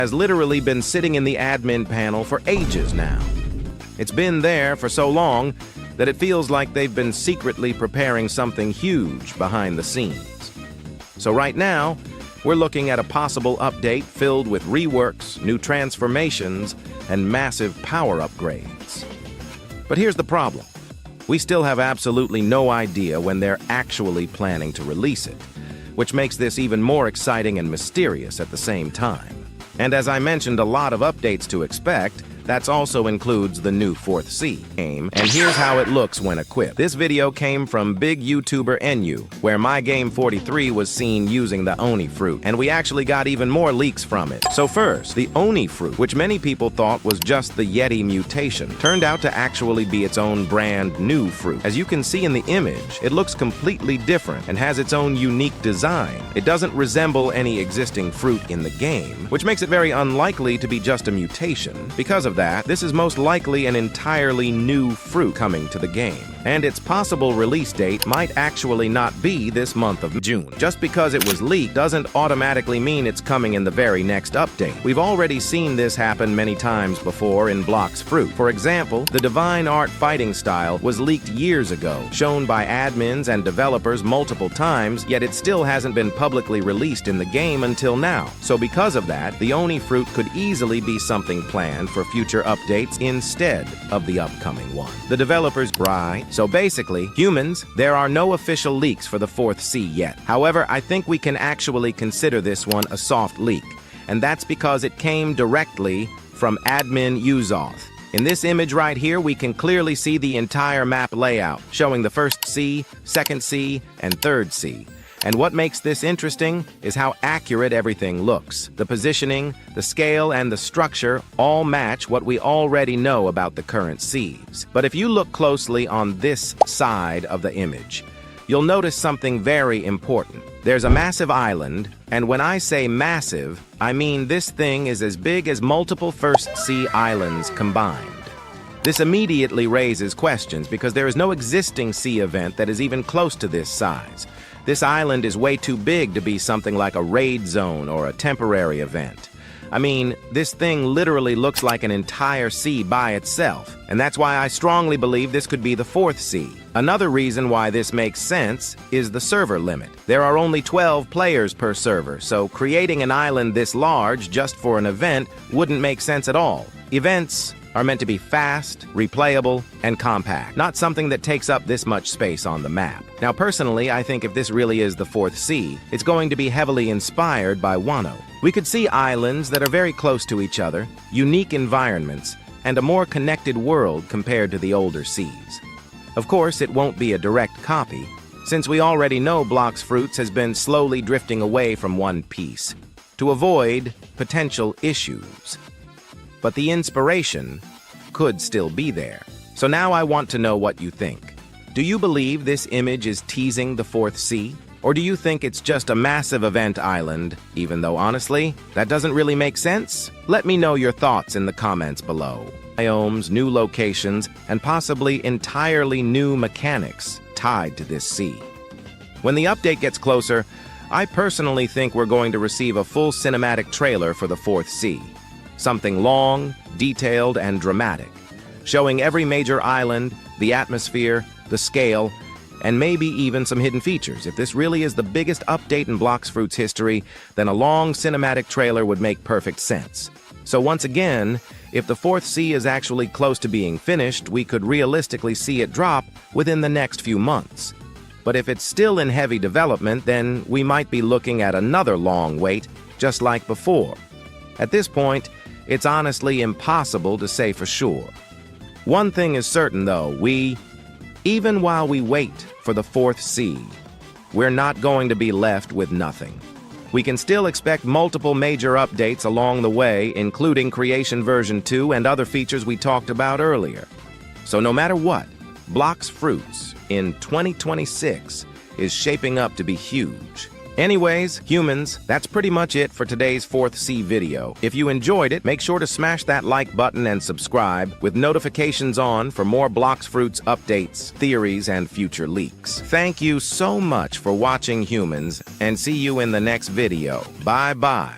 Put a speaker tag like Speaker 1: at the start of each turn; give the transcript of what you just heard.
Speaker 1: has literally been sitting in the admin panel for ages now. It's been there for so long that it feels like they've been secretly preparing something huge behind the scenes. So right now, we're looking at a possible update filled with reworks, new transformations, and massive power upgrades. But here's the problem. We still have absolutely no idea when they're actually planning to release it, which makes this even more exciting and mysterious at the same time. And as I mentioned, a lot of updates to expect. That also includes the new 4th Sea game, and here's how it looks when equipped. This video came from big YouTuber NU, where MyGame43 was seen using the Oni fruit, and we actually got even more leaks from it. So first, the Oni fruit, which many people thought was just the Yeti mutation, turned out to actually be its own brand new fruit. As you can see in the image, it looks completely different and has its own unique design. It doesn't resemble any existing fruit in the game, which makes it very unlikely to be just a mutation. Because of that, this is most likely an entirely new fruit coming to the game, and its possible release date might actually not be this month of June. Just because it was leaked doesn't automatically mean it's coming in the very next update. We've already seen this happen many times before in Blox fruit. For example, the Divine Art fighting style was leaked years ago, shown by admins and developers multiple times, yet it still hasn't been publicly released in the game until now. So because of that, the Oni fruit could easily be something planned for future updates instead of the upcoming one. The developers right. So basically, humans, there are no official leaks for the 4th Sea yet. However, I think we can actually consider this one a soft leak, and that's because it came directly from admin Uzoth. In this image right here, we can clearly see the entire map layout, showing the 1st Sea, 2nd Sea, and 3rd Sea. And what makes this interesting is how accurate everything looks. The positioning, the scale, and the structure all match what we already know about the current seas. But if you look closely on this side of the image, you'll notice something very important. There's a massive island, and when I say massive, I mean this thing is as big as multiple 1st Sea islands combined. This immediately raises questions because there is no existing sea event that is even close to this size. This island is way too big to be something like a raid zone or a temporary event. I mean, this thing literally looks like an entire sea by itself, and that's why I strongly believe this could be the 4th Sea. Another reason why this makes sense is the server limit. There are only 12 players per server, so creating an island this large just for an event wouldn't make sense at all. Events are meant to be fast, replayable, and compact, not something that takes up this much space on the map. Now, personally, I think if this really is the 4th Sea, it's going to be heavily inspired by Wano. We could see islands that are very close to each other, unique environments, and a more connected world compared to the older seas. Of course, it won't be a direct copy, since we already know Blox Fruits has been slowly drifting away from One Piece to avoid potential issues. But the inspiration could still be there. So now I want to know what you think. Do you believe this image is teasing the 4th Sea? Or do you think it's just a massive event island, even though honestly, that doesn't really make sense? Let me know your thoughts in the comments below. Biomes, new locations, and possibly entirely new mechanics tied to this sea. When the update gets closer, I personally think we're going to receive a full cinematic trailer for the 4th Sea. Something long, detailed, and dramatic, showing every major island, the atmosphere, the scale, and maybe even some hidden features. If this really is the biggest update in Blox Fruit's history, then a long cinematic trailer would make perfect sense. So once again, if the 4th Sea is actually close to being finished, we could realistically see it drop within the next few months. But if it's still in heavy development, then we might be looking at another long wait, just like before. At this point, it's honestly impossible to say for sure. One thing is certain, though, even while we wait for the 4th Sea, we're not going to be left with nothing. We can still expect multiple major updates along the way, including Creation version 2 and other features we talked about earlier. So no matter what, Blox Fruits in 2026 is shaping up to be huge. Anyways, humans, that's pretty much it for today's 4th Sea video. If you enjoyed it, make sure to smash that like button and subscribe with notifications on for more Blox Fruits updates, theories, and future leaks. Thank you so much for watching, humans, and see you in the next video. Bye-bye.